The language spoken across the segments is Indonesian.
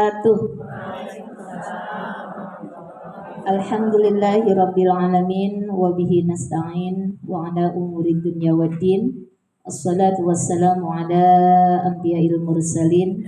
wabarakatuh. Alhamdulillahirabbil alamin wa bihi nasta'in wa ala umuri dunya waddin. Assalatu wassalamu ala anbiya'il mursalin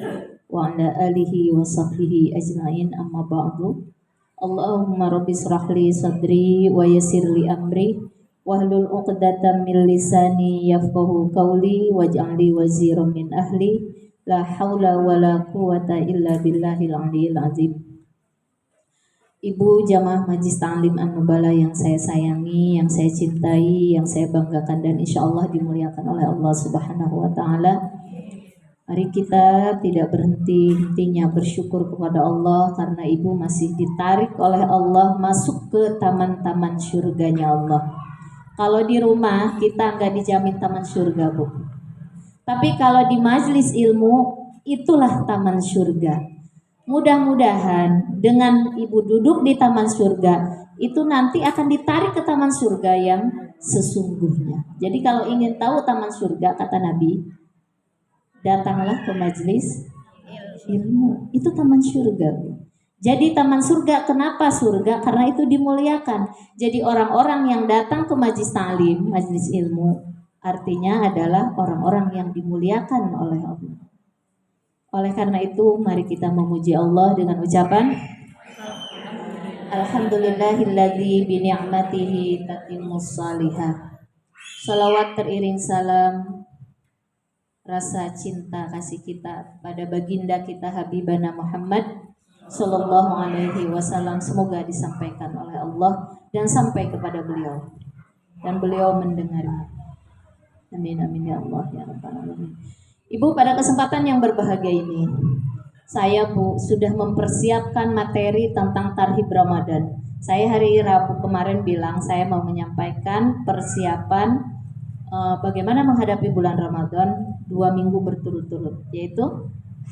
wa ala alihi wa sahbihi ajma'in, amma ba'du. Allahumma rabbi shrah li sadri wa yassir li amri wahlul 'uqdatam min lisani yafqahu qawli waj'al li waziran min ahli la haula wala quwata illa billahil aliyyil azim. Ibu jamaah Majlis Ta'lim An-Nubala yang saya sayangi, yang saya cintai, yang saya banggakan dan insya Allah dimuliakan oleh Allah Subhanahu wa Ta'ala. Mari kita tidak berhenti-hentinya bersyukur kepada Allah karena ibu masih ditarik oleh Allah masuk ke taman-taman surganya Allah. Kalau di rumah kita nggak dijamin taman surga, Bu. Tapi kalau di majelis ilmu itulah taman surga. Mudah-mudahan dengan ibu duduk di taman surga itu nanti akan ditarik ke taman surga yang sesungguhnya. Jadi kalau ingin tahu taman surga, kata Nabi, datanglah ke majelis ilmu. Itu taman surga. Jadi taman surga, kenapa surga? Karena itu dimuliakan. Jadi orang-orang yang datang ke majelis ta'lim, majelis ilmu, artinya adalah orang-orang yang dimuliakan oleh Allah. Oleh karena itu, mari kita memuji Allah dengan ucapan Alhamdulillahilladzi bi ni'matihi tatimmus shalihat. Salawat teriring salam rasa cinta kasih kita pada baginda kita Habibana Muhammad sallallahu alaihi wasallam semoga disampaikan oleh Allah dan sampai kepada beliau dan beliau mendengarnya. Amin amin ya Allah ya rabbal alamin. Ibu, pada kesempatan yang berbahagia ini, saya Bu sudah mempersiapkan materi tentang Tarhib Ramadan. Saya hari Rabu kemarin bilang saya mau menyampaikan persiapan bagaimana menghadapi bulan Ramadan 2 minggu berturut-turut, yaitu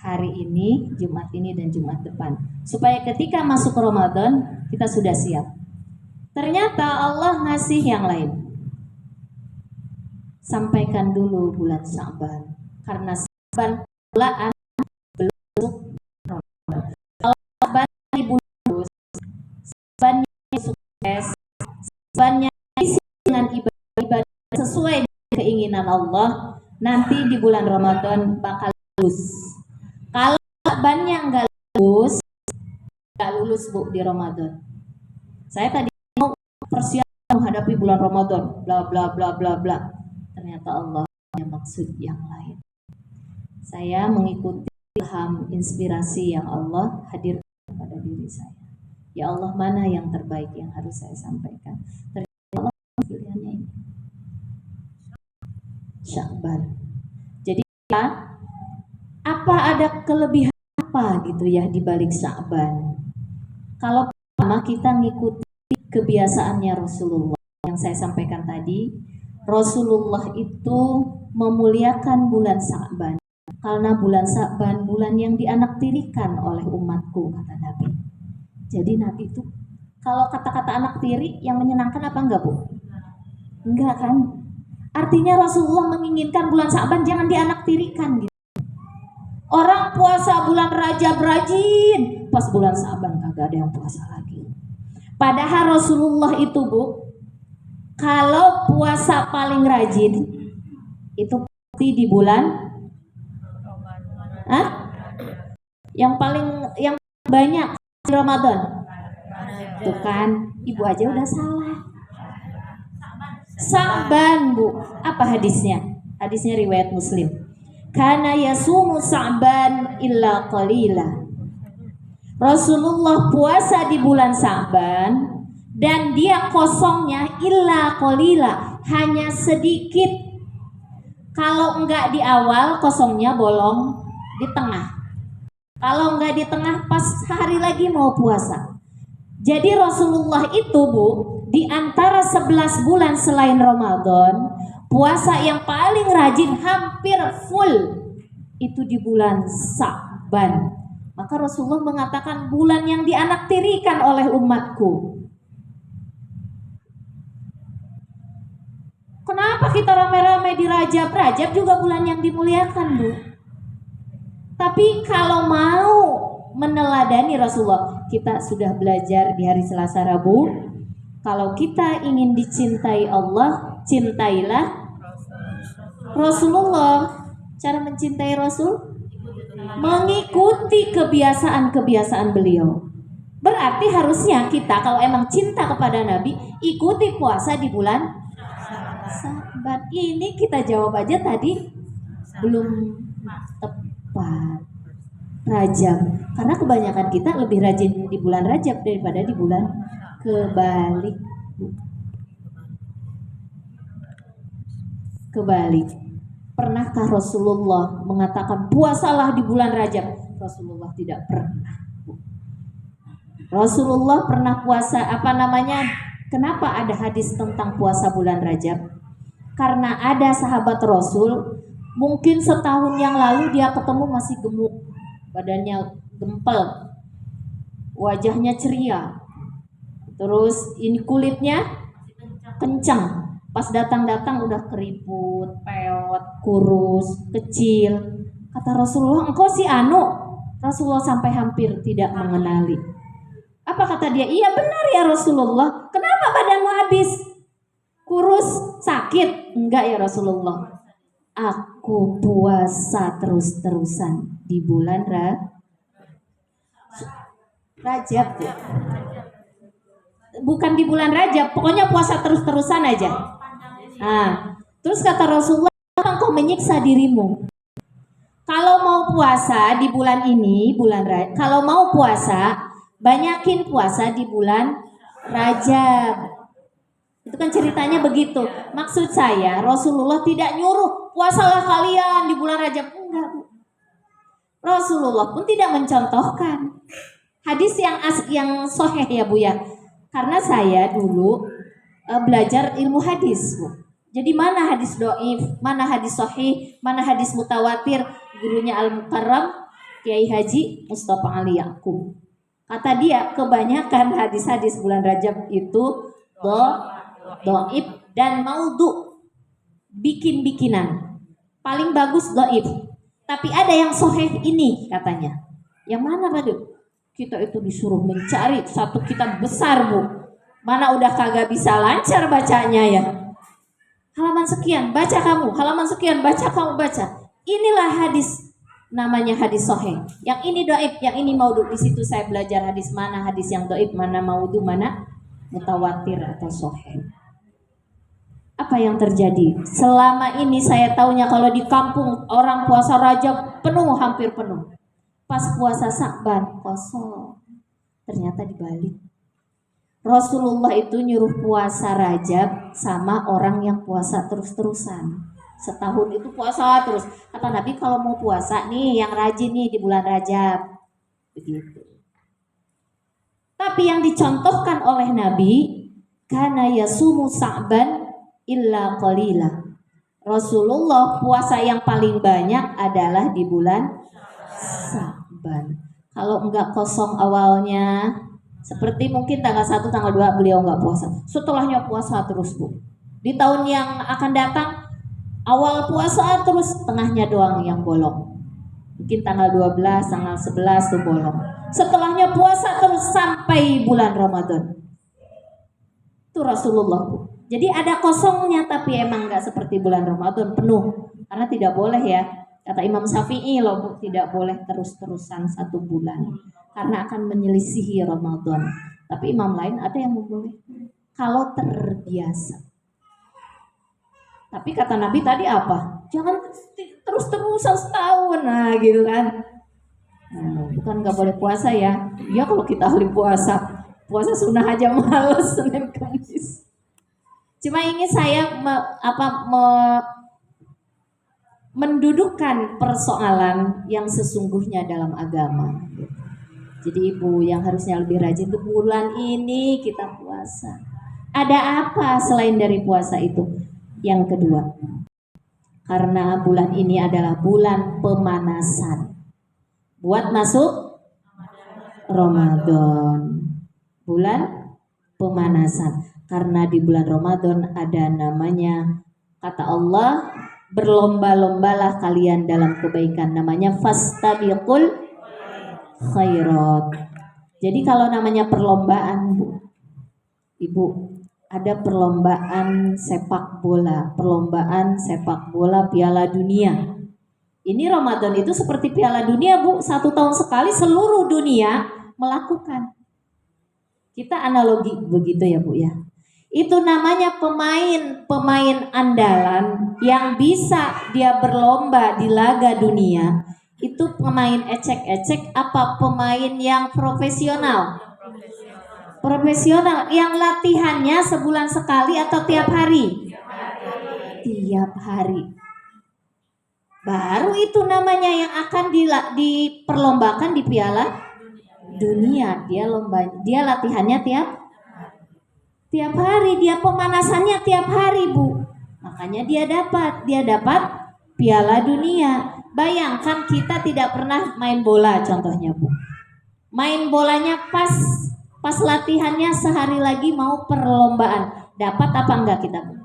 hari ini, Jumat ini dan Jumat depan. Supaya ketika masuk Ramadan kita sudah siap. Ternyata Allah ngasih yang lain. Sampaikan dulu bulan Sya'ban. Karena Sya'ban bulan belum Ramadan. Kalau Sya'ban bulan Sya'bannya sukses, Sya'bannya isi dengan ibadah sesuai dengan keinginan Allah, nanti di bulan Ramadan bakal lulus. Kalau Sya'bannya enggak lulus Bu di Ramadan. Saya tadi mau persiapan menghadapi bulan Ramadan, bla bla bla bla bla. Ternyata Allah punya maksud yang lain. Saya mengikuti ilham inspirasi yang Allah hadirkan pada diri saya. Ya Allah, mana yang terbaik yang harus saya sampaikan? Ternyata Allah pilihannya ini. Sya'ban. Jadi apa ada kelebihan apa gitu ya di balik Sya'ban? Kalau pertama kita ngikuti kebiasaannya Rasulullah yang saya sampaikan tadi, Rasulullah itu memuliakan bulan Sya'ban. Karena bulan Sya'ban bulan yang dianaktirikan oleh umatku, kata Nabi. Jadi Nabi itu kalau kata-kata anak tiri yang menyenangkan apa enggak Bu? Enggak kan? Artinya Rasulullah menginginkan bulan Sya'ban jangan dianaktirikan gitu. Orang puasa bulan Rajab rajin, pas bulan Sya'ban kagak ada yang puasa lagi. Padahal Rasulullah itu Bu, kalau puasa paling rajin itu pasti di bulan yang banyak di Ramadan. Tuh kan, ibu aja udah salah. Sya'ban Bu, apa hadisnya? Hadisnya riwayat Muslim. Kana yasumu Sya'ban illa qalila. Rasulullah puasa di bulan Sya'ban dan dia kosongnya illa qalila, hanya sedikit. Kalau enggak di awal kosongnya bolong di tengah. Kalau enggak di tengah pas hari lagi mau puasa. Jadi Rasulullah itu Bu, di antara 11 bulan selain Ramadan, puasa yang paling rajin hampir full itu di bulan Sya'ban. Maka Rasulullah mengatakan bulan yang dianaktirikan oleh umatku. Kenapa kita rame-rame di Rajab? Rajab juga bulan yang dimuliakan Bu. Tapi kalau mau meneladani Rasulullah. Kita sudah belajar di hari Selasa Rabu, kalau kita ingin dicintai Allah, cintailah Rasulullah. Cara mencintai Rasul, mengikuti kebiasaan-kebiasaan beliau. Berarti harusnya kita kalau emang cinta kepada Nabi, ikuti puasa di bulan Saban. Ini kita jawab aja tadi belum tepat. Rajab, karena kebanyakan kita lebih rajin di bulan Rajab daripada di bulan kebalik. Pernahkah Rasulullah mengatakan puasalah di bulan Rajab? Rasulullah tidak pernah. Rasulullah pernah puasa kenapa ada hadis tentang puasa bulan Rajab? Karena ada sahabat Rasul, mungkin setahun yang lalu dia ketemu masih gemuk, badannya gempel, wajahnya ceria, terus ini kulitnya kencang. Pas datang udah keriput, peot, kurus, kecil. Kata Rasulullah, engkau si anu. Rasulullah sampai hampir tidak mengenali. Apa kata dia? Iya benar ya Rasulullah. Kenapa badanmu habis? Kurus, sakit? Enggak ya Rasulullah. Aku puasa terus-terusan di bulan Rajab. Bukan di bulan Rajab, pokoknya puasa terus-terusan aja. Nah, terus kata Rasulullah, engkau menyiksa dirimu. Kalau mau puasa di bulan ini, kalau mau puasa, banyakin puasa di bulan Rajab. Itu kan ceritanya begitu. Maksud saya, Rasulullah tidak nyuruh puasalah kalian di bulan Rajab. Enggak, Bu. Rasulullah pun tidak mencontohkan hadis yang sahih ya Bu ya. Karena saya dulu belajar ilmu hadis, Bu. Jadi mana hadis doif, mana hadis sahih, mana hadis mutawatir, gurunya Al-Mukarram Kiai Haji Mustafa Ali Yaqub. Kata dia, kebanyakan hadis-hadis bulan Rajab itu doif dan maudhu, bikin-bikinan. Paling bagus doif. Tapi ada yang sahih ini katanya. Yang mana Pak? Kita itu disuruh mencari satu kitab besar, Bu. Mana udah kagak bisa lancar bacanya ya. Halaman sekian baca kamu, halaman sekian baca kamu baca. Inilah hadis, namanya hadis sahih. Yang ini doib, yang ini maudhu. Di situ saya belajar hadis mana hadis yang doib, mana maudhu, mana mutawatir atau sahih. Apa yang terjadi? Selama ini saya taunya kalau di kampung orang puasa Rajab penuh, hampir penuh. Pas puasa Sa'ban kosong. Ternyata dibalik. Rasulullah itu nyuruh puasa Rajab sama orang yang puasa terus-terusan. Setahun itu puasa terus. Kata Nabi kalau mau puasa nih yang rajin nih di bulan Rajab. Begitu. Tapi yang dicontohkan oleh Nabi, kana yasumu Sa'ban illa qalila. Rasulullah puasa yang paling banyak adalah di bulan Sa'ban. Kalau enggak kosong awalnya, seperti mungkin tanggal 1, tanggal 2 beliau enggak puasa. Setelahnya puasa terus, Bu. Di tahun yang akan datang, awal puasa terus, tengahnya doang yang bolong. Mungkin tanggal 12, tanggal 11 tuh bolong. Setelahnya puasa terus sampai bulan Ramadan. Itu Rasulullah, Bu. Jadi ada kosongnya, tapi emang enggak seperti bulan Ramadan penuh. Karena tidak boleh ya. Kata Imam Syafi'i loh, Bu, tidak boleh terus-terusan 1 bulan. Karena akan menyelisihi Ramadan. Tapi imam lain ada yang membolehkan. Kalau terbiasa. Tapi kata Nabi tadi apa? Jangan terus-terusan setahun. Nah gitu kan. Nah, bukan gak boleh puasa ya. Ya kalau kita ahli puasa. Puasa sunnah aja males Senin Kamis. Cuma ingin saya mendudukkan persoalan yang sesungguhnya dalam agama. Jadi ibu yang harusnya lebih rajin tuh bulan ini kita puasa. Ada apa selain dari puasa itu? Yang kedua, karena bulan ini adalah bulan pemanasan buat masuk Ramadan. Bulan pemanasan. Karena di bulan Ramadan ada namanya, kata Allah, berlomba-lombalah kalian dalam kebaikan. Namanya fastabiqul khairat. Jadi kalau namanya perlombaan, Bu, Ibu, ada perlombaan sepak bola Piala Dunia. Ini Ramadan itu seperti Piala Dunia, Bu. 1 tahun sekali seluruh dunia melakukan. Kita analogi begitu ya, Bu ya. Itu namanya pemain andalan yang bisa dia berlomba di laga dunia. Itu pemain ecek-ecek apa pemain yang profesional? Profesional yang latihannya sebulan sekali atau tiap hari? Tiap hari. Baru itu namanya yang akan diperlombakan di Piala Dunia. Dia latihannya tiap hari, dia pemanasannya tiap hari, Bu. Makanya dia dapat Piala Dunia. Bayangkan kita tidak pernah main bola contohnya, Bu. Main bolanya pas latihannya sehari lagi mau perlombaan. Dapat apa enggak kita, Bu?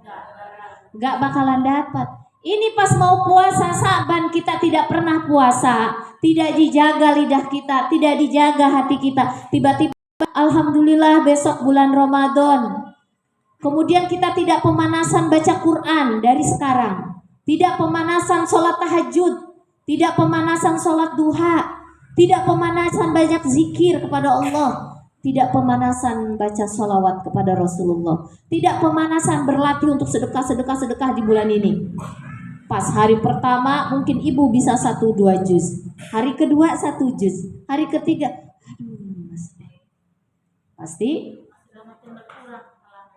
Enggak bakalan dapat. Ini pas mau puasa Sa'ban kita tidak pernah puasa, tidak dijaga lidah kita, tidak dijaga hati kita. Tiba-tiba alhamdulillah besok bulan Ramadan. Kemudian kita tidak pemanasan baca Quran dari sekarang. Tidak pemanasan sholat tahajud, tidak pemanasan sholat duha, tidak pemanasan banyak zikir kepada Allah. Tidak pemanasan baca sholawat kepada Rasulullah. Tidak pemanasan berlatih untuk sedekah di bulan ini. Pas hari pertama mungkin ibu bisa 1-2 juz. Hari kedua 1 juz. Hari ketiga, pasti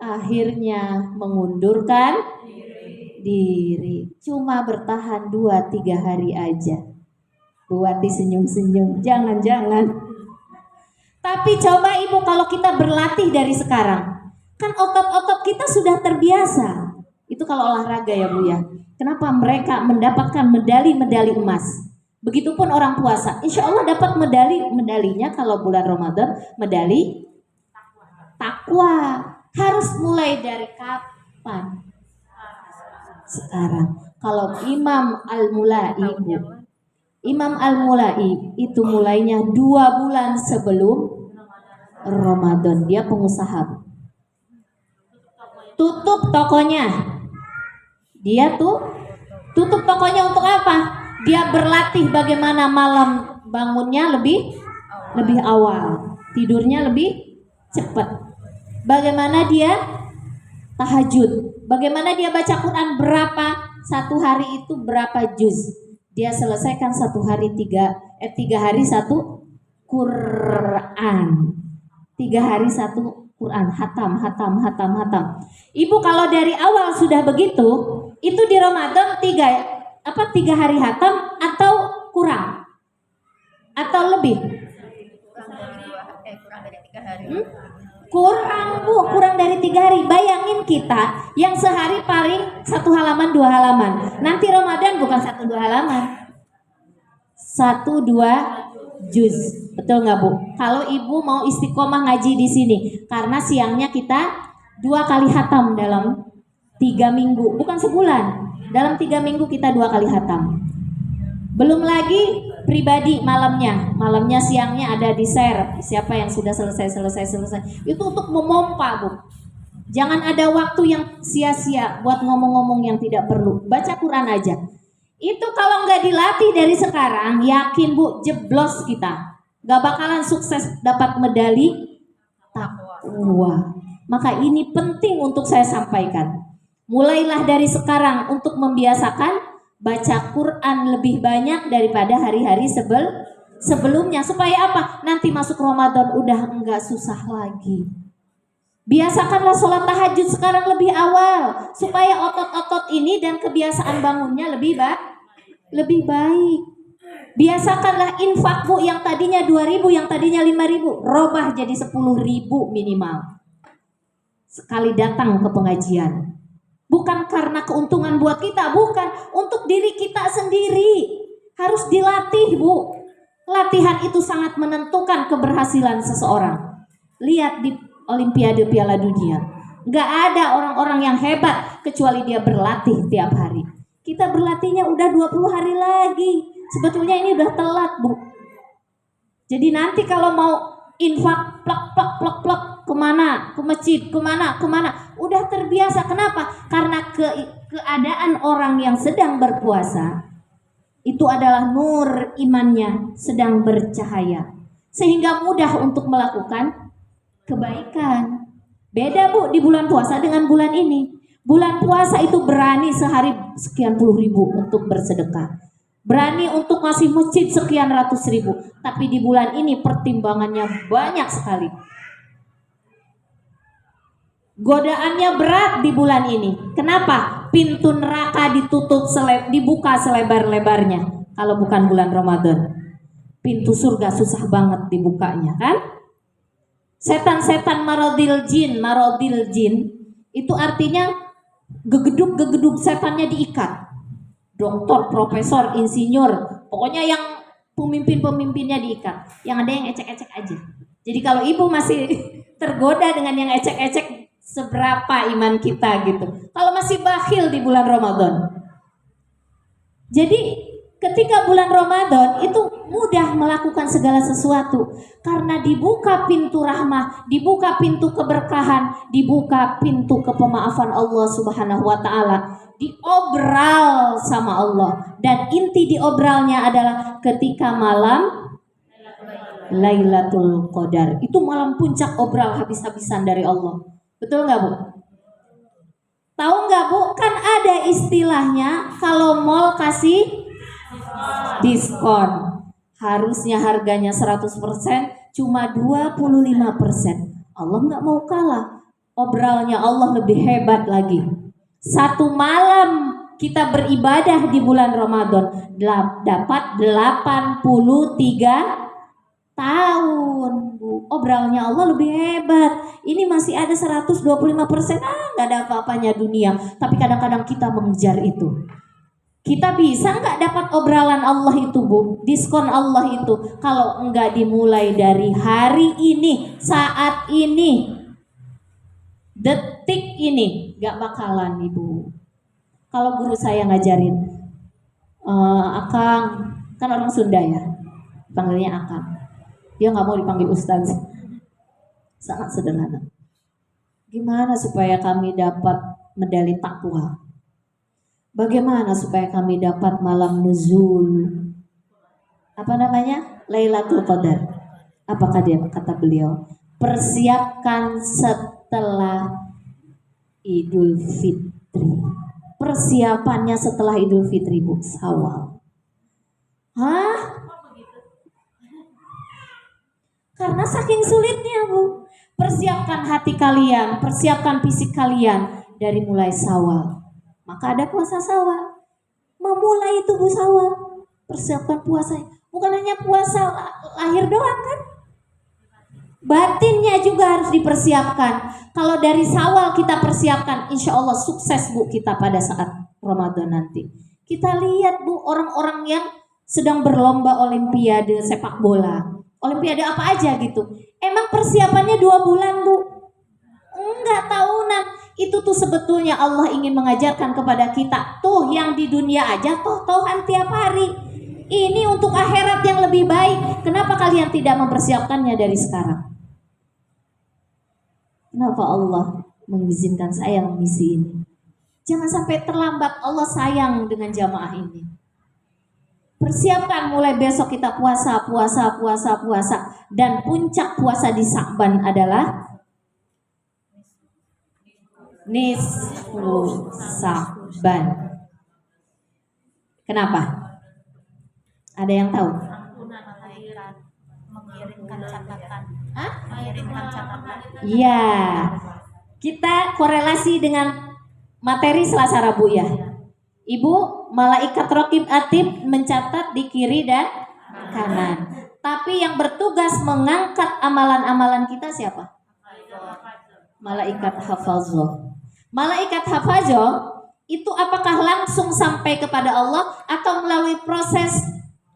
akhirnya mengundurkan diri. Cuma bertahan 2-3 hari aja. Buati senyum-senyum. Jangan-jangan. Tapi coba ibu kalau kita berlatih dari sekarang, kan otot-otot kita sudah terbiasa. Itu kalau olahraga ya, Bu ya. Kenapa mereka mendapatkan medali-medali emas? Begitupun orang puasa, insya Allah dapat medalinya kalau bulan Ramadan, medali takwa. Harus mulai dari kapan? Sekarang. Kalau Imam Al-Mulai itu mulainya 2 bulan sebelum Ramadan. Dia pengusaha. Tutup tokonya. Dia tutup tokonya untuk apa? Dia berlatih bagaimana malam bangunnya lebih awal, tidurnya lebih cepat. Bagaimana dia tahajud, bagaimana dia baca Quran satu hari itu berapa juz. Dia selesaikan 1 hari 3 hari 1 Quran. 3 hari 1 Quran, hatam. Ibu kalau dari awal sudah begitu, itu di Ramadan 3 hari hatam atau kurang? Atau lebih? Kurang dari 3 hari. Kurang, Bu, kurang dari 3 hari. Bayangin kita yang sehari paling 1 halaman 2 halaman. Nanti Ramadan bukan 1-2 halaman. 1-2 juz. Betul nggak, Bu? Kalau ibu mau istiqomah ngaji di sini, karena siangnya kita 2 kali hatam dalam 3 minggu, bukan sebulan. Dalam 3 minggu kita 2 kali hatam. Belum lagi pribadi malamnya siangnya ada di share. Siapa yang sudah selesai. Itu untuk memompa, Bu. Jangan ada waktu yang sia-sia buat ngomong-ngomong yang tidak perlu. Baca Quran aja. Itu kalau nggak dilatih dari sekarang, yakin, Bu, jeblos kita. Gak bakalan sukses dapat medali takwa. Maka ini penting untuk saya sampaikan. Mulailah dari sekarang untuk membiasakan baca Quran lebih banyak daripada hari-hari sebelumnya. Supaya apa? Nanti masuk Ramadan udah enggak susah lagi. Biasakanlah sholat tahajud sekarang lebih awal. Supaya otot-otot ini dan kebiasaan bangunnya lebih baik. Biasakanlah infak, Bu, yang tadinya 2.000, yang tadinya 5.000, robah jadi 10.000 minimal. Sekali datang ke pengajian. Bukan karena keuntungan buat kita, bukan. Untuk diri kita sendiri. Harus dilatih, Bu. Latihan itu sangat menentukan keberhasilan seseorang. Lihat di Olimpiade Piala Dunia. Gak ada orang-orang yang hebat kecuali dia berlatih tiap hari. Kita berlatihnya udah 20 hari lagi. Sebetulnya ini udah telat, Bu. Jadi nanti kalau mau infak plak plak plak plak kemana, ke masjid, kemana, udah terbiasa. Kenapa? Karena keadaan orang yang sedang berpuasa itu adalah nur imannya sedang bercahaya, sehingga mudah untuk melakukan kebaikan. Beda Bu di bulan puasa dengan bulan ini. Bulan puasa itu berani sehari sekian puluh ribu untuk bersedekah, berani untuk ngasih masjid sekian ratus ribu. Tapi di bulan ini pertimbangannya banyak sekali. Godaannya berat di bulan ini. Kenapa? Pintu neraka dibuka selebar-lebarnya. Kalau bukan bulan Ramadan, pintu surga susah banget dibukanya, kan? Setan-setan marodil jin itu artinya gegeduk setannya diikat. Doktor, profesor, insinyur, pokoknya yang pemimpinnya diikat. Yang ada yang ecek-ecek aja. Jadi kalau ibu masih tergoda dengan yang ecek-ecek, seberapa iman kita gitu. Kalau masih bakhil di bulan Ramadan. Jadi ketika bulan Ramadan itu mudah melakukan segala sesuatu karena dibuka pintu rahmah, dibuka pintu keberkahan, dibuka pintu kepemaafan Allah Subhanahu wa taala, diobral sama Allah. Dan inti diobralnya adalah ketika malam Lailatul Qadar. Itu malam puncak obral habis-habisan dari Allah. Betul nggak Bu? Tahu nggak Bu? Kan ada istilahnya kalau mall kasih diskon. Harusnya harganya 100%, cuma 25%. Allah nggak mau kalah. Obralnya Allah lebih hebat lagi. Satu malam kita beribadah di bulan Ramadan dapat 83 tahun, Bu. Obralnya Allah lebih hebat. Ini masih ada 125%. Nggak ada apa-apanya dunia. Tapi kadang-kadang kita mengejar itu. Kita bisa nggak dapat obralan Allah itu, Bu? Diskon Allah itu kalau nggak dimulai dari hari ini, saat ini, detik ini, nggak bakalan, Ibu. Kalau guru saya ngajarin, Akang, kan orang Sunda ya, panggilnya Akang. Dia nggak mau dipanggil Ustaz. Sangat sederhana. Gimana supaya kami dapat medali takwa? Bagaimana supaya kami dapat malam nuzul? Apa namanya? Lailatul Qadar. Apakah dia kata beliau? Persiapkan setelah Idul Fitri. Persiapannya setelah Idul Fitri, Bu, Syawal. Hah? Karena saking sulitnya, Bu. Persiapkan hati kalian, persiapkan fisik kalian dari mulai Syawal. Maka ada puasa Syawal. Memulai itu Bu Syawal. Persiapkan puasanya. Bukan hanya puasa lahir doang kan? Batinnya juga harus dipersiapkan. Kalau dari Syawal kita persiapkan, insya Allah sukses Bu kita pada saat Ramadan nanti. Kita lihat Bu orang-orang yang sedang berlomba olimpiade sepak bola. Olimpiade apa aja gitu. Emang persiapannya 2 bulan Bu? Enggak, tahunan. Itu tuh sebetulnya Allah ingin mengajarkan kepada kita. Tuh yang di dunia aja toh-tohan tiap hari. Ini untuk akhirat yang lebih baik. Kenapa kalian tidak mempersiapkannya dari sekarang? Kenapa Allah mengizinkan saya mengisi ini? Jangan sampai terlambat. Allah sayang dengan jamaah ini. Persiapkan mulai besok kita puasa. Dan puncak puasa di Sya'ban adalah nisfu Sya'ban. Kenapa? Ada yang tahu? Mengirimkan catatan. Hah? Mengirimkan catatan. Iya. Kita korelasi dengan materi Selasa Rabu ya. Ibu, malaikat raqib atid mencatat di kiri dan kanan. Tapi yang bertugas mengangkat amalan-amalan kita siapa? Malaikat hafazah. Malaikat hafazah itu apakah langsung sampai kepada Allah atau melalui proses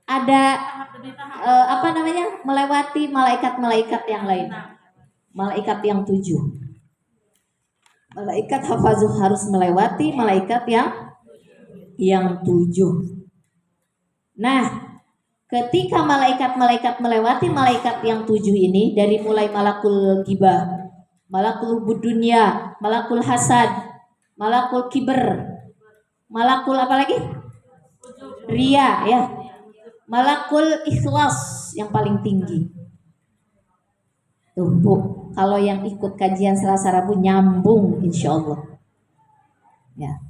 ada melewati malaikat-malaikat yang lain? Malaikat yang 7. Malaikat hafazah harus melewati malaikat yang 7. Nah, ketika malaikat-malaikat melewati malaikat yang 7 ini, dari mulai malakul gibah, malakul budunya, malakul hasad, malakul kiber, malakul apa lagi? Ria ya. Malakul ikhlas yang paling tinggi. Tuh Bu, kalau yang ikut kajian Selasa Rabu nyambung insya Allah. Ya.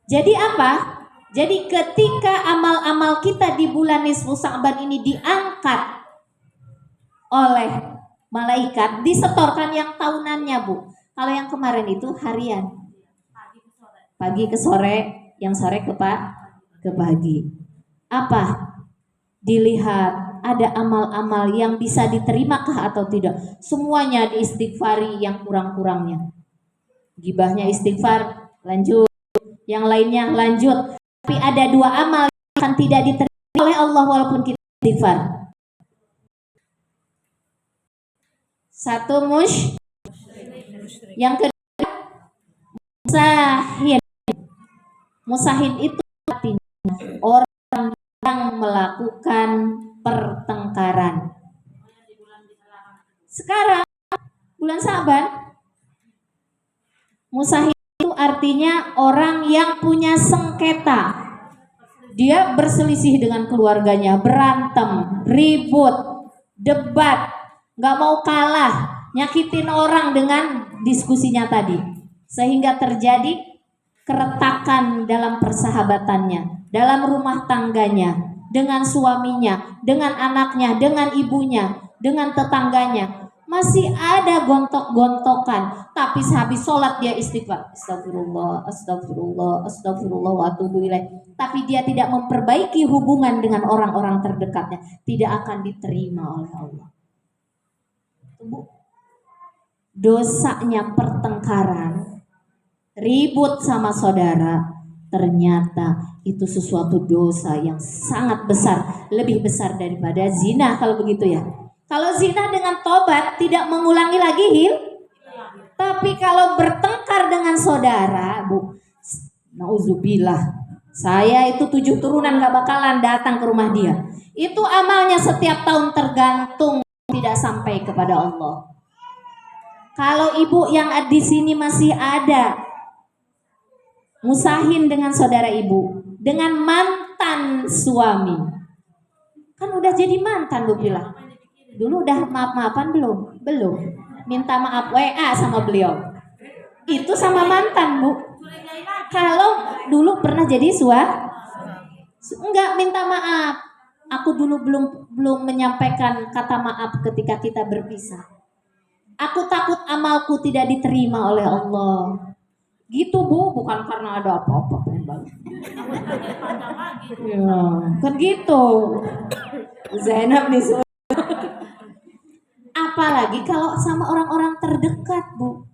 Jadi apa? Jadi ketika amal-amal kita di bulan nisfu Sa'ban ini diangkat oleh malaikat, disetorkan yang tahunannya Bu. Kalau yang kemarin itu harian, pagi ke sore, yang sore ke pagi. Apa? Dilihat ada amal-amal yang bisa diterimakah atau tidak. Semuanya diistighfari yang kurang-kurangnya. Gibahnya istighfar, lanjut. Yang lainnya lanjut. Tapi ada 2 amal yang akan tidak diterima oleh Allah walaupun kita istighfar. Satu yang kedua musahin. Musahin itu artinya orang yang melakukan pertengkaran. Sekarang bulan Sa'ban, musahin itu artinya orang yang punya sengketa. Dia berselisih dengan keluarganya, berantem, ribut, debat, gak mau kalah, nyakitin orang dengan diskusinya tadi, sehingga terjadi keretakan dalam persahabatannya, dalam rumah tangganya, dengan suaminya, dengan anaknya, dengan ibunya, dengan tetangganya. Masih ada gontok-gontokan, tapi sehabis sholat dia istighfar, astagfirullah, astagfirullah, astagfirullah wa atubu ilaih. Tapi dia tidak memperbaiki hubungan dengan orang-orang terdekatnya, tidak akan diterima oleh Allah. Dosanya pertengkaran, ribut sama saudara, ternyata itu sesuatu dosa yang sangat besar, lebih besar daripada zina kalau begitu ya. Kalau zina dengan tobat tidak mengulangi lagi tapi kalau bertengkar dengan saudara, Bu, nauzubillah, saya itu 7 turunan gak bakalan datang ke rumah dia. Itu amalnya setiap tahun tergantung, tidak sampai kepada Allah. Kalau ibu yang di sini masih ada musahin dengan saudara ibu, dengan mantan suami, kan udah jadi mantan Bu bilang. Dulu udah maaf-maafan belum? Belum. Minta maaf WA sama beliau. Itu sama mantan Bu. Kalau dulu pernah jadi enggak, minta maaf. Aku dulu belum menyampaikan kata maaf ketika kita berpisah. Aku takut amalku tidak diterima oleh Allah. Gitu Bu, bukan karena ada apa-apa ya, kan gitu. Zainab nih. Apalagi kalau sama orang-orang terdekat Bu.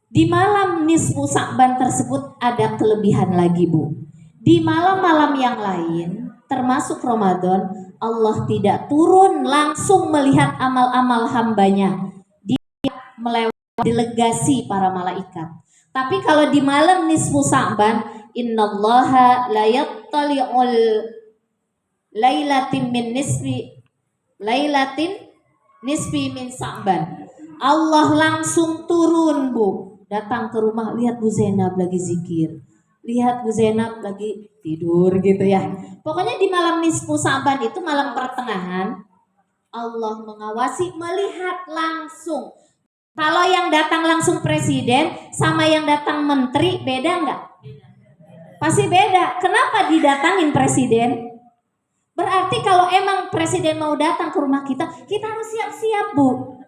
Di malam nisfu Sa'ban tersebut ada kelebihan lagi Bu. Di malam-malam yang lain, termasuk Ramadan, Allah tidak turun langsung melihat amal-amal hambanya. Dia melewati delegasi para malaikat. Tapi kalau di malam nisfu Sa'ban, innallaha la yattali'ul lailatin nisfi min Sa'ban. Allah langsung turun Bu, datang ke rumah, lihat Bu Zainab lagi zikir, lihat Bu Zainab lagi tidur gitu ya. Pokoknya di malam nisfu Sa'ban itu malam pertengahan, Allah mengawasi, melihat langsung. Kalau yang datang langsung presiden sama yang datang menteri beda nggak? Pasti beda. Kenapa didatangin presiden? Berarti kalau emang presiden mau datang ke rumah kita, kita harus siap-siap Bu.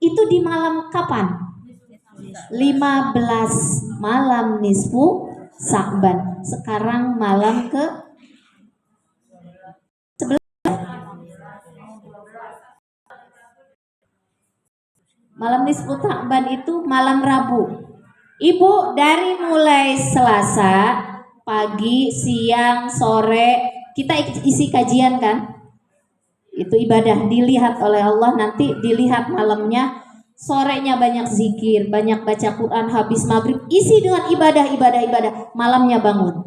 Itu di malam kapan? 15 malam nisfu Sa'ban. Sekarang malam ke 11. Malam nisfu Sa'ban itu malam Rabu. Ibu, dari mulai Selasa pagi, siang, sore kita isi kajian kan? Itu ibadah, dilihat oleh Allah, nanti dilihat malamnya. Sorenya banyak zikir, banyak baca Quran, habis maghrib isi dengan ibadah. Malamnya bangun.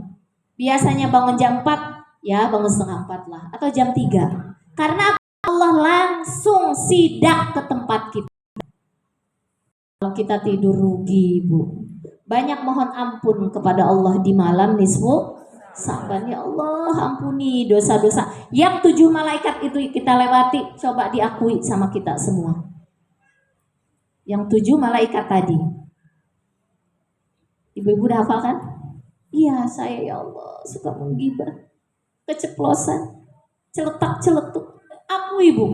Biasanya bangun jam 4, Ya, bangun setengah 4 lah. Atau jam 3. Karena Allah langsung sidak ke tempat kita. Kalau kita tidur rugi, Bu. Banyak mohon ampun kepada Allah di malam nisfu Sa'ban. Ya Allah, ampuni dosa-dosa yang 7 malaikat itu kita lewati. Coba diakui sama kita semua. Yang 7 malaikat tadi. Ibu-ibu udah hafal kan? Iya, saya ya Allah suka menggibah, keceplosan, celetak-celetuk. Aku ibu,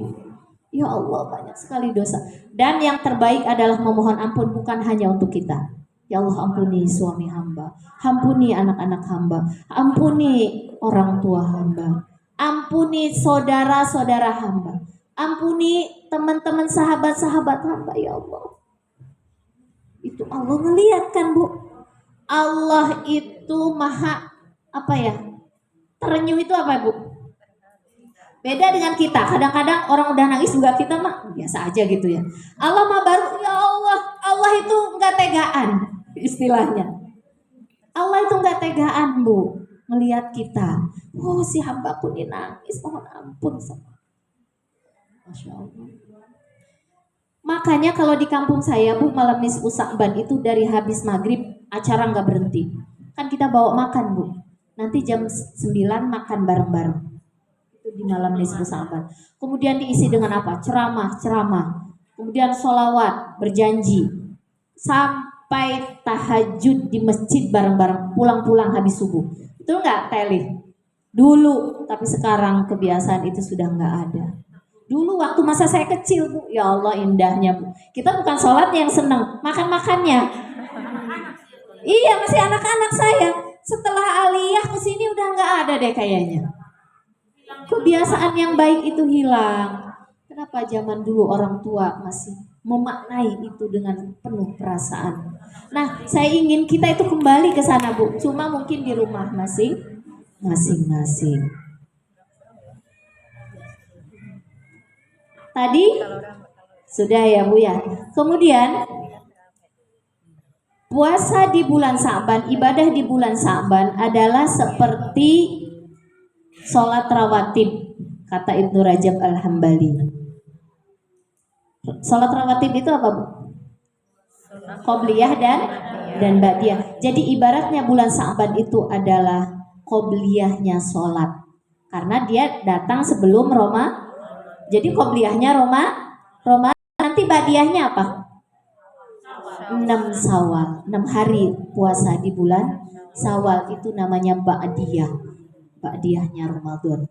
ya Allah banyak sekali dosa. Dan yang terbaik adalah memohon ampun bukan hanya untuk kita. Ya Allah, ampuni suami hamba, ampuni anak-anak hamba, ampuni orang tua hamba, ampuni saudara-saudara hamba, ampuni teman-teman sahabat-sahabat hamba. Ya Allah, itu Allah ngeliat kan Bu. Allah itu maha apa ya? Terenyuh itu apa Bu? Beda dengan kita. Kadang-kadang orang udah nangis juga kita mah biasa aja gitu ya. Allah mah baru, ya Allah, Allah itu nggak tegaan istilahnya. Allah itu nggak tegaan Bu, melihat kita. Oh si hambaku ini nangis, mohon ampun sama. Masya Allah. Makanya kalau di kampung saya Bu, malam nisfu Sa'ban itu dari habis maghrib acara nggak berhenti. Kan kita bawa makan Bu. Nanti jam 9 makan bareng-bareng. Itu di malam nisfu Sa'ban. Kemudian diisi dengan apa? Ceramah. Kemudian sholawat, berjanji. Sampai tahajud di masjid bareng-bareng. Pulang-pulang habis subuh. Betul nggak Teli? Dulu, tapi sekarang kebiasaan itu sudah nggak ada. Dulu waktu masa saya kecil Bu, ya Allah indahnya Bu. Kita bukan sholat yang seneng, makan-makannya. Iya masih anak-anak saya. Setelah aliyah ke sini udah nggak ada deh kayaknya. Kebiasaan yang baik itu hilang. Kenapa zaman dulu orang tua masih memaknai itu dengan penuh perasaan. Nah, saya ingin kita itu kembali ke sana Bu. Cuma mungkin di rumah masing-masing. Tadi sudah ya Bu ya. Kemudian puasa di bulan Sa'ban, ibadah di bulan Sa'ban adalah seperti sholat rawatib, kata Ibnu Rajab Al-Hambali. Sholat rawatib itu apa Bu? Qobliyah dan ba'diyah. Jadi ibaratnya bulan Sa'ban itu adalah qobliyahnya sholat. Karena dia datang sebelum Roma. Jadi qobliyahnya Roma, nanti ba'diyahnya apa? 6 Syawal, 6 hari puasa di bulan Syawal itu namanya ba'diyah. Ba'diyahnya Ramadan.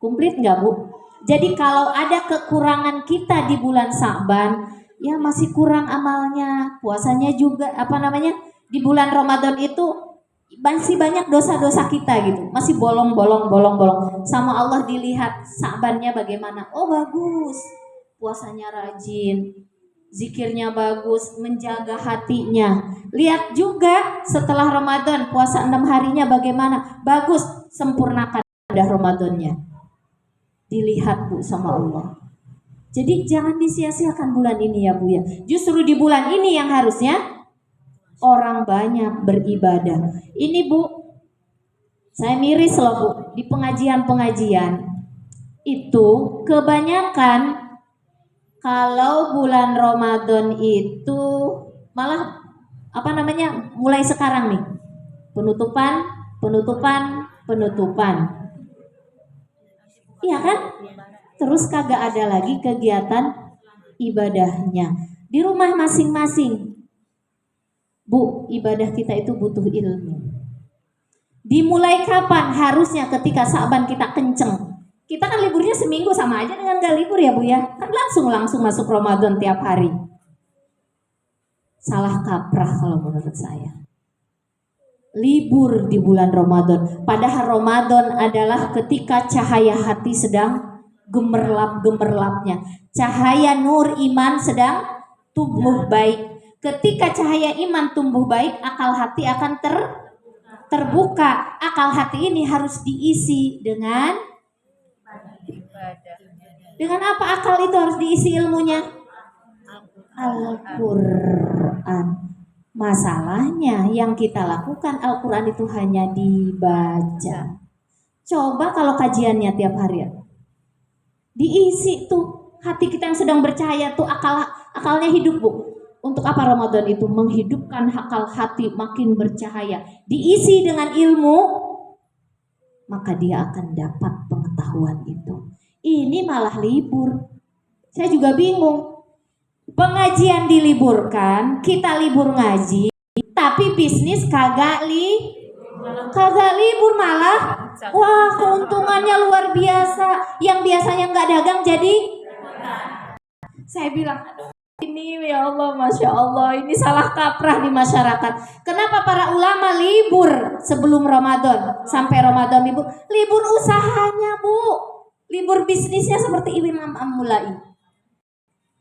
Komplit nggak Bu? Jadi kalau ada kekurangan kita di bulan Sa'ban, ya masih kurang amalnya, puasanya juga di bulan Ramadan itu masih banyak dosa-dosa kita gitu, masih bolong. Sama Allah dilihat Sa'bannya bagaimana? Oh bagus, puasanya rajin, zikirnya bagus, menjaga hatinya. Lihat juga setelah Ramadan puasa 6 harinya bagaimana? Bagus, sempurnakan ibadah Ramadannya. Dilihat Bu sama Allah. Jadi jangan disia-siakan bulan ini ya Bu ya. Justru di bulan ini yang harusnya orang banyak beribadah. Ini Bu, saya miris loh Bu, di pengajian itu kebanyakan kalau bulan Ramadan itu malah mulai sekarang nih penutupan. Iya kan? Terus kagak ada lagi kegiatan ibadahnya di rumah masing-masing. Bu, ibadah kita itu butuh ilmu. Dimulai kapan? Harusnya ketika Sa'ban kita kenceng. Kita kan liburnya seminggu, sama aja dengan gak libur ya Bu ya. Kan langsung masuk Ramadan tiap hari. Salah kaprah kalau menurut saya. Libur di bulan Ramadan. Padahal Ramadan adalah ketika cahaya hati sedang gemerlap-gemerlapnya. Cahaya nur iman sedang tumbuh baik. Ketika cahaya iman tumbuh baik, akal hati akan terbuka. Akal hati ini harus diisi dengan apa akal itu harus diisi ilmunya? Al-Quran. Masalahnya yang kita lakukan Al-Quran itu hanya dibaca. Coba kalau kajiannya tiap hari ya, diisi tuh hati kita yang sedang bercahaya tuh akalnya hidup Bu. Untuk apa Ramadan itu? Menghidupkan akal hati makin bercahaya. Diisi dengan ilmu, maka dia akan dapat pengetahuan itu. Ini malah libur. Saya juga bingung. Pengajian diliburkan, kita libur ngaji, tapi bisnis kagak libur malah. Wah, keuntungannya luar biasa. Yang biasanya nggak dagang jadi. Saya bilang, ini ya Allah, Masya Allah, ini salah kaprah di masyarakat. Kenapa para ulama libur sebelum Ramadan? Sampai Ramadan libur. Libur usahanya Bu. Libur bisnisnya seperti Imam Am-Mulai.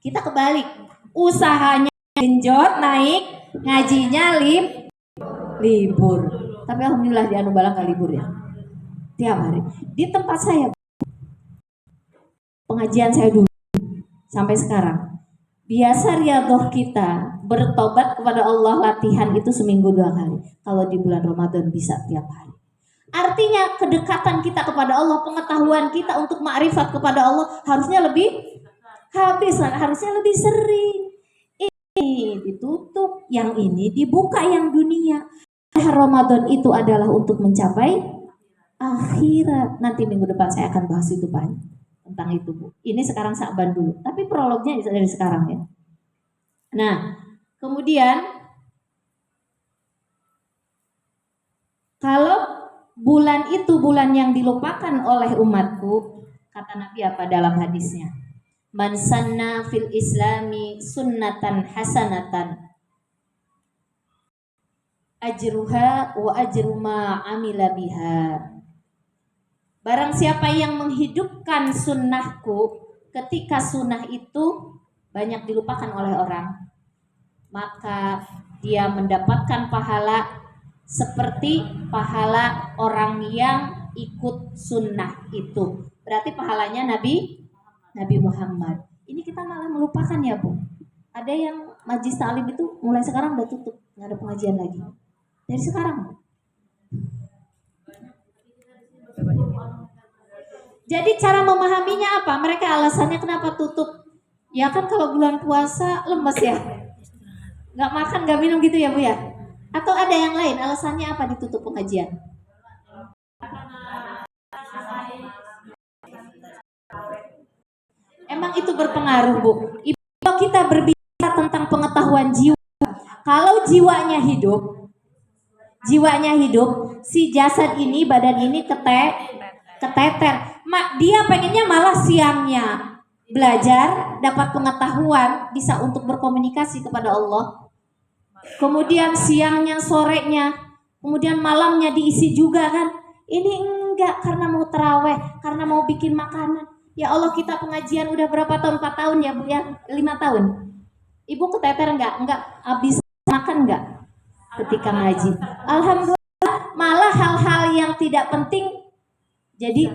Kita kebalik. Usahanya genjot, naik. Ngajinya libur. Tapi alhamdulillah di Anu Balang gak libur ya. Tiap hari. Di tempat saya, pengajian saya dulu sampai sekarang, biasa riyadhah kita bertobat kepada Allah, latihan itu seminggu 2 kali. Kalau di bulan Ramadan bisa tiap hari. Artinya kedekatan kita kepada Allah, pengetahuan kita untuk makrifat kepada Allah harusnya harusnya lebih sering. Ini ditutup, yang ini dibuka, yang dunia. Ramadan itu adalah untuk mencapai akhirat. Nanti minggu depan saya akan bahas itu banyak tentang itu Bu. Ini sekarang Sa'ban dulu, tapi prolognya dari sekarang ya. Nah, kemudian kalau bulan itu bulan yang dilupakan oleh umatku, kata Nabi apa dalam hadisnya? Man sanna fil islami sunnatan hasanatan ajruha wa ajru ma amila biha. Barang siapa yang menghidupkan sunnahku ketika sunnah itu banyak dilupakan oleh orang, maka dia mendapatkan pahala seperti pahala orang yang ikut sunnah itu. Berarti pahalanya Nabi Muhammad. Ini kita malah melupakan ya Bu. Ada yang majlis ta'lim itu mulai sekarang udah tutup, nggak ada pengajian lagi. Dari sekarang. Jadi cara memahaminya apa? Mereka alasannya kenapa tutup? Ya kan kalau bulan puasa lemes ya, nggak makan nggak minum gitu ya Bu ya? Atau ada yang lain alasannya apa ditutup pengajian? Emang itu berpengaruh Bu. Kalau kita berbicara tentang pengetahuan jiwa, kalau jiwanya hidup, si jasad ini, badan ini keteter. Dia pengennya malah siangnya belajar, dapat pengetahuan, bisa untuk berkomunikasi kepada Allah. Kemudian siangnya, sorenya, kemudian malamnya diisi juga kan. Ini enggak, karena mau terawih, karena mau bikin makanan. Ya Allah, kita pengajian udah berapa tahun? 4 tahun ya Bu ya? 5 tahun. Ibu keteter enggak? Enggak habis makan enggak ketika ngaji? Alhamdulillah, malah hal-hal yang tidak penting jadi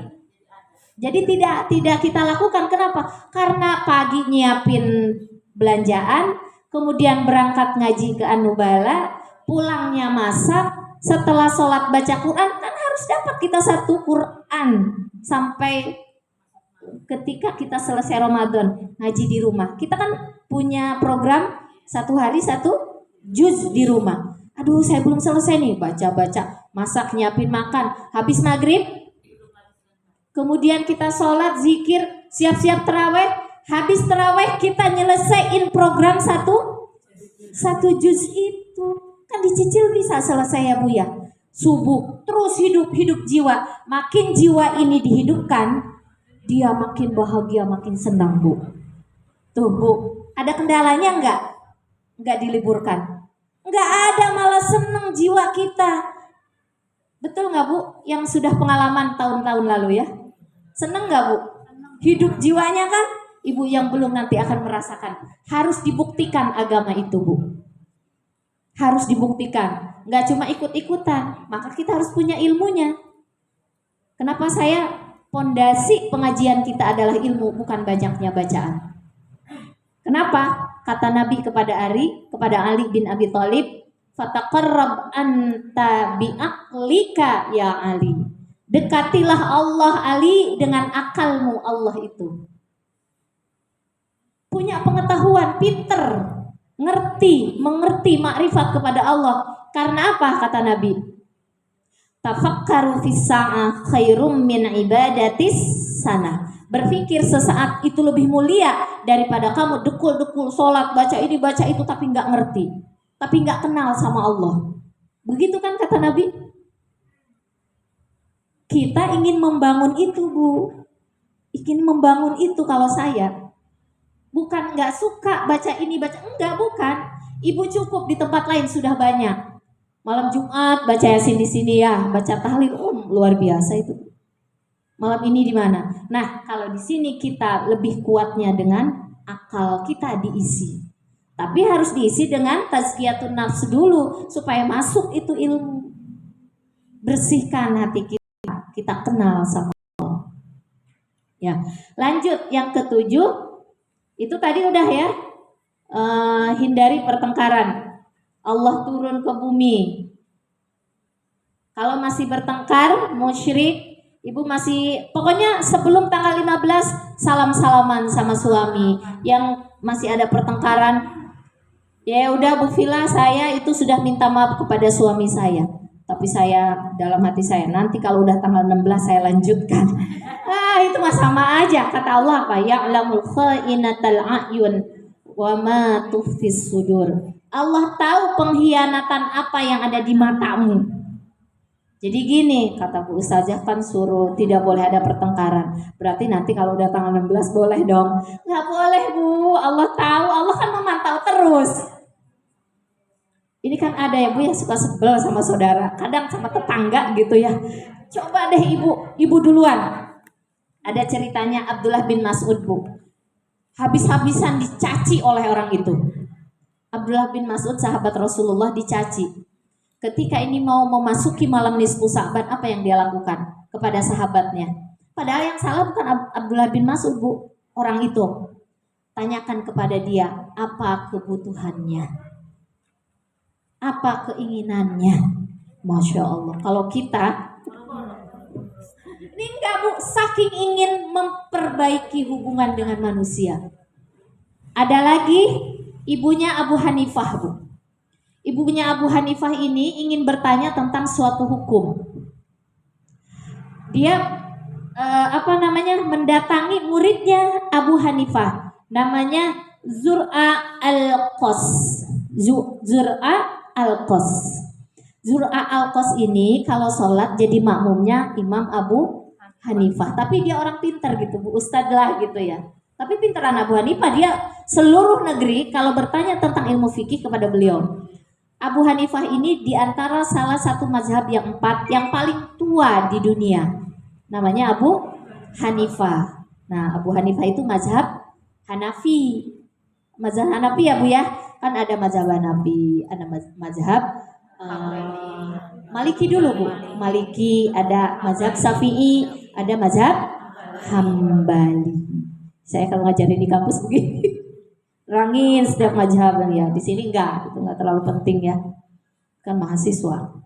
tidak kita lakukan. Kenapa? Karena pagi nyiapin belanjaan, kemudian berangkat ngaji ke Anu Bala, pulangnya masak, setelah sholat baca Quran, kan harus dapat kita 1 Quran sampai ketika kita selesai Ramadan ngaji di rumah. Kita kan punya program 1 hari 1 juz di rumah. Aduh, saya belum selesai nih baca-baca, masak, nyiapin makan, habis maghrib, kemudian kita sholat, zikir, siap-siap terawih, habis terawih kita nyelesain program 1 juz itu. Kan dicicil bisa selesai ya Bu ya. Subuh terus hidup jiwa. Makin jiwa ini dihidupkan, dia makin bahagia, makin senang Bu. Tuh Bu, ada kendalanya enggak diliburkan? Enggak ada, malah senang jiwa kita. Betul enggak Bu? Yang sudah pengalaman tahun-tahun lalu ya. Senang enggak Bu? Hidup jiwanya kan? Ibu yang belum nanti akan merasakan. Harus dibuktikan agama itu Bu. Harus dibuktikan. Enggak cuma ikut-ikutan. Maka kita harus punya ilmunya. Kenapa pondasi pengajian kita adalah ilmu, bukan banyaknya bacaan. Kenapa? Kata Nabi kepada Ali bin Abi Thalib, "Fataqarrab anta bi'aqlika ya Ali." Dekatilah Allah Ali dengan akalmu. Allah itu punya pengetahuan, pinter, mengerti makrifat kepada Allah. Karena apa kata Nabi? Tafakkaru fis sa'ah khairum min ibadatis sana. Berpikir sesaat itu lebih mulia daripada kamu dekul-dekul sholat, baca ini baca itu tapi nggak ngerti, tapi nggak kenal sama Allah. Begitu kan kata Nabi? Kita ingin membangun itu, Bu. Ingin membangun itu kalau saya. Bukan nggak suka baca ini, baca. Enggak, bukan. Ibu cukup di tempat lain sudah banyak. Malam Jumat baca Yasin di sini ya, baca tahlil. Luar biasa itu. Malam ini di mana? Nah, kalau di sini kita lebih kuatnya dengan akal kita diisi. Tapi harus diisi dengan tazkiyatun nafs dulu supaya masuk itu ilmu. Bersihkan hati kita. Kita kenal sama Allah. Ya, lanjut yang ketujuh itu tadi udah ya, hindari pertengkaran. Allah turun ke bumi. Kalau masih bertengkar, musyrik, ibu masih, pokoknya sebelum tanggal 15 salam-salaman sama suami. Yang masih ada pertengkaran, ya udah Bu Vila, saya itu sudah minta maaf kepada suami saya. Tapi saya dalam hati saya nanti kalau udah tanggal 16 saya lanjutkan. Itu mah sama aja. Kata Allah apa? Ya'lamul kha'inatal a'yun wa ma tukhfis sudur. Allah tahu pengkhianatan apa yang ada di matamu. Jadi gini, kata Bu Ustazah kan suruh tidak boleh ada pertengkaran. Berarti nanti kalau udah tanggal 16 boleh dong? Nggak boleh Bu, Allah tahu, Allah kan memantau terus. Ini kan ada ya Bu yang suka sebel sama saudara, kadang sama tetangga gitu ya. Coba deh ibu duluan. Ada ceritanya Abdullah bin Mas'ud Bu. Habis-habisan dicaci oleh orang itu. Abdullah bin Mas'ud sahabat Rasulullah dicaci. Ketika ini mau memasuki malam nisfu Sa'ban, apa yang dia lakukan kepada sahabatnya? Padahal yang salah bukan Abdullah bin Mas'ud Bu, orang itu. Tanyakan kepada dia apa kebutuhannya. Apa keinginannya? Masya Allah. Kalau kita ini enggak Bu, saking ingin memperbaiki hubungan dengan manusia. Ada lagi ibunya Abu Hanifah Bu. Ibunya Abu Hanifah ini ingin bertanya tentang suatu hukum. Dia mendatangi muridnya Abu Hanifah, namanya Zur'a al-Qas. Zur'a al-Qas ini kalau sholat jadi makmumnya Imam Abu Hanifah. Tapi dia orang pintar gitu Bu, ustadz lah gitu ya. Tapi pintaran Abu Hanifah, dia seluruh negeri kalau bertanya tentang ilmu fikih kepada beliau. Abu Hanifah ini diantara salah satu mazhab yang 4 yang paling tua di dunia. Namanya Abu Hanifah. Nah, Abu Hanifah itu mazhab Hanafi. Mazhab Hanafi ya Bu ya. Kan ada mazhab Hanafi, ada mazhab Maliki dulu Bu. Maliki, ada mazhab Syafi'i, ada mazhab Hambali. Saya kalau ngajarin di kampus begini, rangin setiap mazhab ya. Di sini enggak, itu enggak terlalu penting ya. Kan mahasiswa.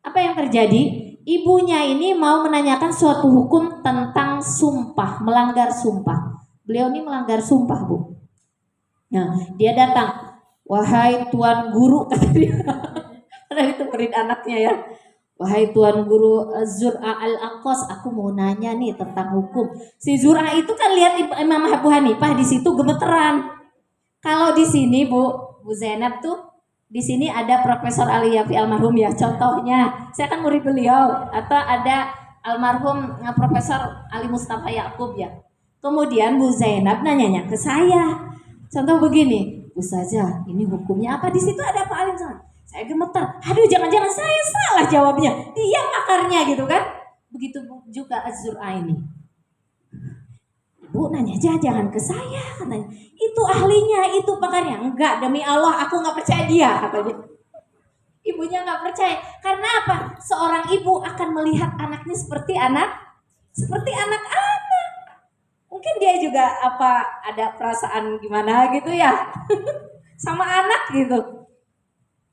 Apa yang terjadi? Ibunya ini mau menanyakan suatu hukum tentang sumpah, melanggar sumpah. Beliau ini melanggar sumpah Bu. Nah, dia datang, wahai tuan guru, kata dia. Karena itu murid anaknya ya. Wahai tuan guru Zur'a al-Aqas, aku mau nanya nih tentang hukum. Si Zur'a itu kan lihat Imam Abu Hanifah di situ gemeteran. Kalau di sini Bu Zainab tuh, di sini ada Profesor Ali Yafi almarhum ya. Contohnya, saya kan murid beliau, atau ada almarhum Profesor Ali Mustafa Yaqub ya. Kemudian Bu Zainab nanyanya ke saya. Contoh begini, Ustazah, ini hukumnya apa? Di situ ada Pak Alim sana. Saya gemetar, aduh jangan-jangan saya salah jawabnya, dia pakarnya gitu kan. Begitu juga Az-Zur'a ini. Bu nanya aja, jangan ke saya katanya. Itu ahlinya, itu pakarnya. Enggak, demi Allah aku gak percaya dia katanya. Ibunya gak percaya. Karena apa? Seorang ibu akan melihat anaknya seperti anak-anak. Mungkin dia juga ada perasaan gimana gitu ya. Sama anak gitu.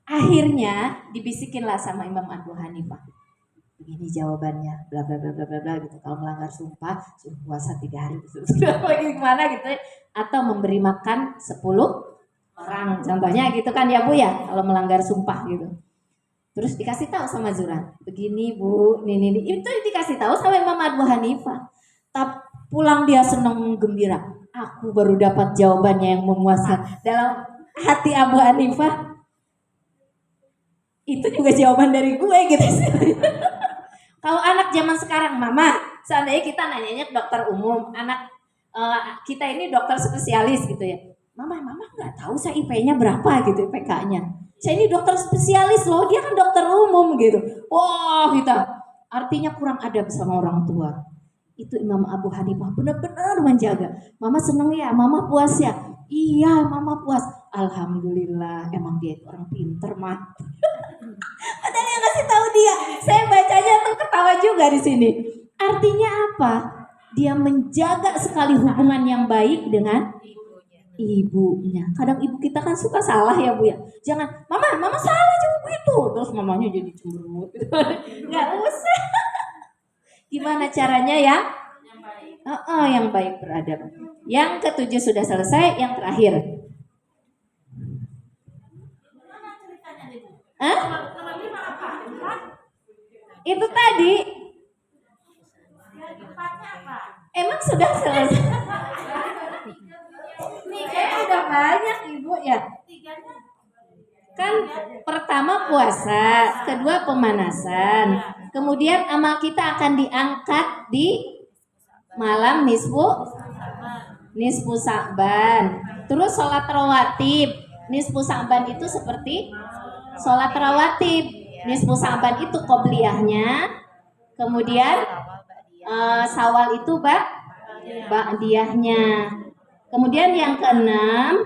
Akhirnya dibisikinlah sama Imam Abu Hanifah. begini jawabannya, bla bla bla bla bla bla gitu. Kalau melanggar sumpah, suruh puasa 3 hari gitu. Gimana gitu ya. Atau memberi makan 10 orang, contohnya gitu kan ya Bu ya, kalau melanggar sumpah gitu. Terus dikasih tahu sama Zuran, begini Bu, ini itu dikasih tahu sama Imam Abu Hanifah. Tapi pulang dia senang gembira. Aku baru dapat jawabannya yang memuaskan. Dalam hati Abu Hanifah, itu juga jawaban dari gue gitu sih. Kalau anak zaman sekarang, Mama, seandainya kita nanyanya ke dokter umum, anak kita ini dokter spesialis gitu ya. Mama nggak tahu saya IP-nya berapa gitu, IPK-nya. Saya ini dokter spesialis loh, dia kan dokter umum gitu. Wah, kita artinya kurang adab sama orang tua. Itu Imam Abu Hanifah benar-benar menjaga. Mama seneng ya, Mama puas ya. Iya, Mama puas. Alhamdulillah, emang dia itu orang pinter mah. Padahal yang kasih tahu dia. Saya bacanya tuh ketawa juga di sini. Artinya apa? Dia menjaga sekali hubungan yang baik dengan ibunya. Kadang ibu kita kan suka salah ya Bu ya. Jangan, Mama salah juga begitu. Terus mamanya jadi cemberut. Nggak usah. Gimana caranya ya? Yang baik beradab. Yang ketujuh sudah selesai, yang terakhir. Hah? Itu tadi. Emang sudah selesai? Nih kayaknya udah banyak Ibu ya. Kan pertama puasa, kedua pemanasan. Kemudian amal kita akan diangkat di malam nisfu Sa'ban. Terus sholat rawatib. Nisfu Sa'ban itu seperti sholat rawatib. Nisfu Sa'ban itu qobliyahnya. Kemudian Syawal itu ba'diyahnya. Kemudian yang keenam,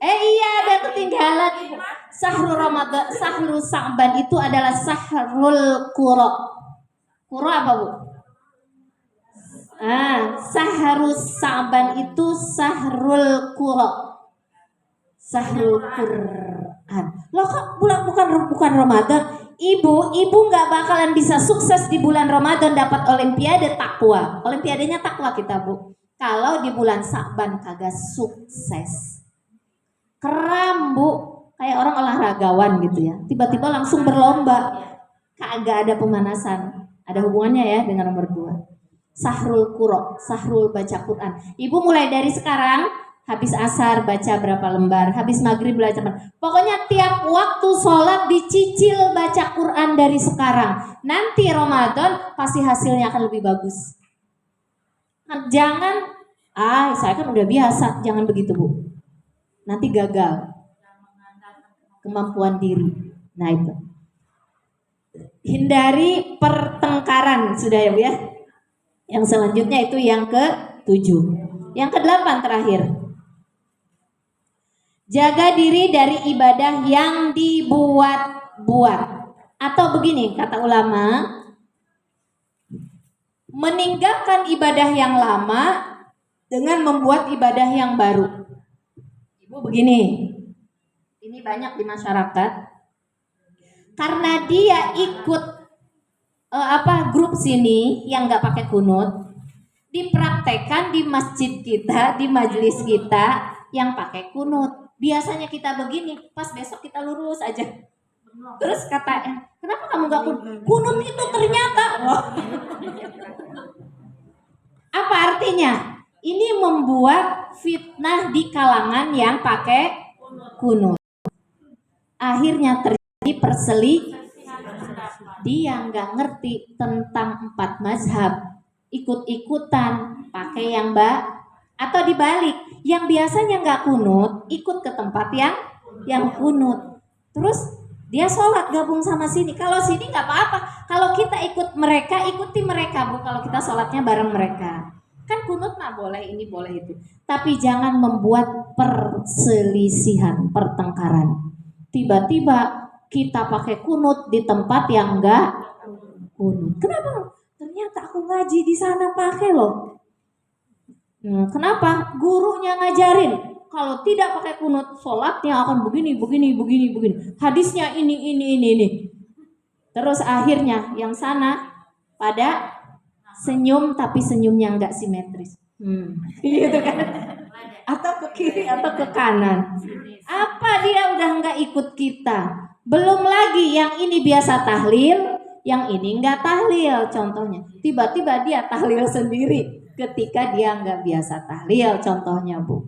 ada ketinggalan. Sahrul Ramadan, Sahrul Sa'ban itu adalah Sahrul Qura. Qura apa Bu? Sahrul Sa'ban itu Sahrul Qura. Sahrul Quran. Loh kok bukan Ramadan? Ibu nggak bakalan bisa sukses di bulan Ramadan dapat olimpiade takwa. Olimpiadenya takwa kita Bu. Kalau di bulan Sa'ban kagak sukses. Kram Bu, kayak orang olahragawan gitu ya. Tiba-tiba langsung berlomba. Kagak ada pemanasan. Ada hubungannya ya dengan nomor 2. Sahrul Qura, Sahrul baca Quran. Ibu mulai dari sekarang, habis asar baca berapa lembar, habis maghrib baca berapa. Pokoknya tiap waktu sholat dicicil baca Quran dari sekarang. Nanti Ramadan pasti hasilnya akan lebih bagus. Jangan, saya kan udah biasa, jangan begitu Bu. Nanti gagal kemampuan diri. Nah itu. Hindari pertengkaran, sudah ya Bu ya. Yang selanjutnya itu yang ke-7. Yang ke-8 terakhir. Jaga diri dari ibadah yang dibuat-buat. Atau begini kata ulama, meninggalkan ibadah yang lama dengan membuat ibadah yang baru. Ibu begini, ini banyak di masyarakat. Karena dia ikut grup sini yang nggak pakai kunut, dipraktekkan di masjid kita, di majelis kita yang pakai kunut. Biasanya kita begini, pas besok kita lurus aja. Terus kata, kenapa kamu nggak kunut? Kunut itu ternyata, apa artinya? Ini membuat fitnah di kalangan yang pakai kunut. Akhirnya terjadi perselisihan. Dia nggak ngerti tentang 4 mazhab, ikut-ikutan pakai yang atau dibalik, yang biasanya nggak kunut ikut ke tempat yang kunut. Terus dia sholat gabung sama sini. Kalau sini nggak apa-apa. Kalau kita ikut mereka, ikuti mereka Bu. Kalau kita sholatnya bareng mereka, kan kunut mah boleh ini boleh itu. Tapi jangan membuat perselisihan, pertengkaran. Tiba-tiba kita pakai kunut di tempat yang enggak kunut. Kenapa? Ternyata aku ngaji di sana pakai loh. Kenapa? Gurunya ngajarin kalau tidak pakai kunut sholatnya akan begini. Hadisnya ini. Terus akhirnya yang sana pada senyum tapi senyumnya nggak simetris. Gitu kan? Atau ke kiri atau ke kanan. Apa dia udah nggak ikut kita? Belum lagi yang ini biasa tahlil, yang ini nggak tahlil. Contohnya, tiba-tiba dia tahlil sendiri ketika dia nggak biasa tahlil. Contohnya, Bu.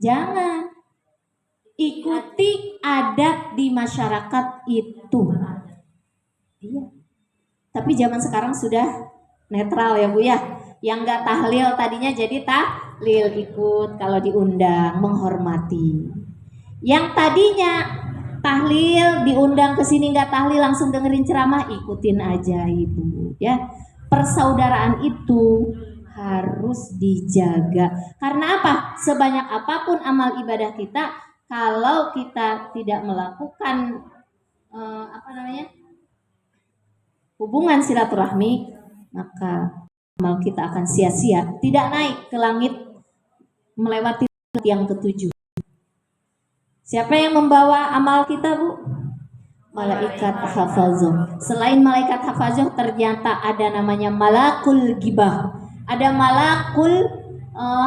Jangan ikuti adat di masyarakat itu. Iya. Tapi zaman sekarang sudah netral ya Bu ya. Yang nggak tahlil tadinya jadi tahlil, ikut kalau diundang, menghormati. Yang tadinya tahlil diundang ke sini nggak tahlil langsung dengerin ceramah, ikutin aja Ibu ya. Persaudaraan itu harus dijaga. Karena apa? Sebanyak apapun amal ibadah kita, kalau kita tidak melakukan hubungan silaturahmi, maka amal kita akan sia-sia, tidak naik ke langit melewati yang ketujuh. Siapa yang membawa amal kita, Bu? Malaikat hafazoh. Selain malaikat hafazoh, ternyata ada namanya malakul gibah, ada malakul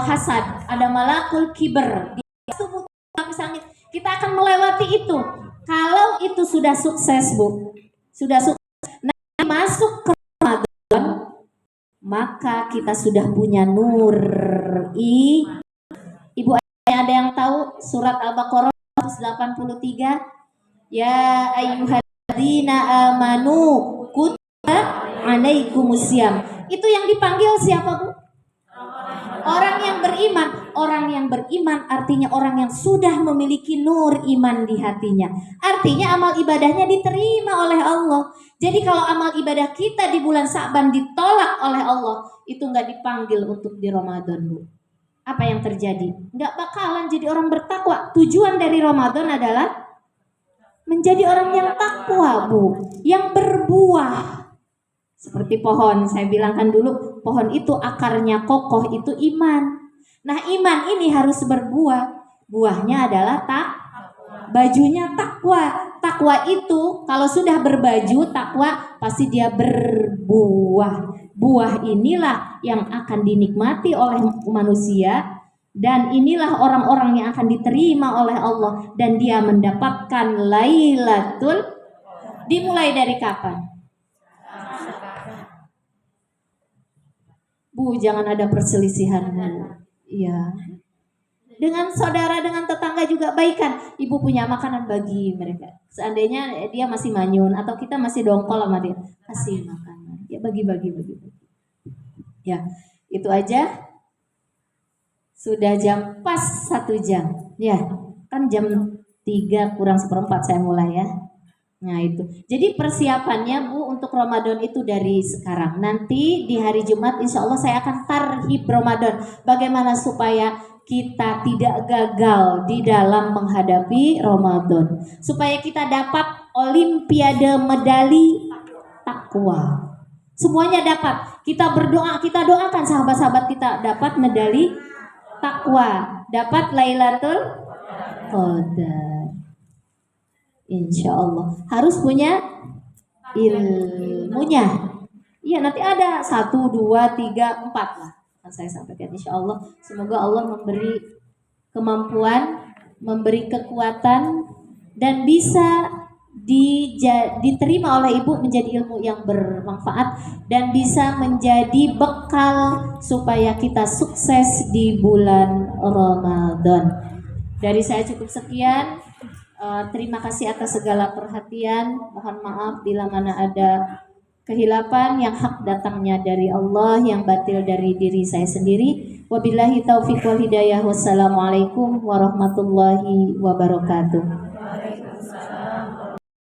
hasad, ada malakul kiber. Di tubuh langit kita akan melewati itu. Kalau itu sudah sukses, Bu, sudah sukses, nah, masuk ke Ramadan, maka kita sudah punya nur. Ibu ada yang tahu surat Al-Baqarah 183? Ya ayyuhalladzina amanu kutiba alaikumusiyam. Itu yang dipanggil siapa, Bu? Orang yang beriman. Orang yang beriman artinya orang yang sudah memiliki nur iman di hatinya. Artinya amal ibadahnya diterima oleh Allah. Jadi kalau amal ibadah kita di bulan Sa'ban ditolak oleh Allah, itu nggak dipanggil untuk di Ramadan, Bu. Apa yang terjadi? Nggak bakalan jadi orang bertakwa. Tujuan dari Ramadan adalah menjadi orang yang takwa, Bu, yang berbuah. Seperti pohon, saya bilangkan dulu, pohon itu akarnya kokoh, itu iman. Nah, iman ini harus berbuah. Buahnya adalah bajunya takwa. Takwa itu kalau sudah berbaju takwa, pasti dia berbuah. Buah inilah yang akan dinikmati oleh manusia. Dan inilah orang-orang yang akan diterima oleh Allah. Dan dia mendapatkan Lailatul. Dimulai dari kapan? Bu, jangan ada perselisihan, Bu. Iya. Dengan saudara, dengan tetangga juga baikan. Ibu punya makanan bagi mereka. Seandainya dia masih manyun atau kita masih dongkol sama dia, kasih makanan. Ya bagi-bagi. Ya, itu aja. Sudah jam pas 1 jam. Ya, kan jam 3 kurang seperempat saya mulai ya. Nah itu. Jadi persiapannya, Bu, untuk Ramadan itu dari sekarang. Nanti di hari Jumat insya Allah saya akan tarhib Ramadan. Bagaimana supaya kita tidak gagal di dalam menghadapi Ramadan. Supaya kita dapat olimpiade medali takwa. Semuanya dapat. Kita berdoa, kita doakan sahabat-sahabat kita dapat medali takwa, dapat Lailatul Qadar. Insya Allah harus punya ilmunya. Iya, nanti ada 1, 2, 3, 4 lah. Akan saya sampaikan insya Allah. Semoga Allah memberi kemampuan, memberi kekuatan, dan bisa diterima oleh Ibu menjadi ilmu yang bermanfaat dan bisa menjadi bekal supaya kita sukses di bulan Ramadan. Dari saya cukup sekian. Terima kasih atas segala perhatian. Mohon maaf bila mana ada kehilapan, yang hak datangnya dari Allah, yang batil dari diri saya sendiri. Wabillahi taufiq wal hidayah. Wassalamualaikum warahmatullahi wabarakatuh.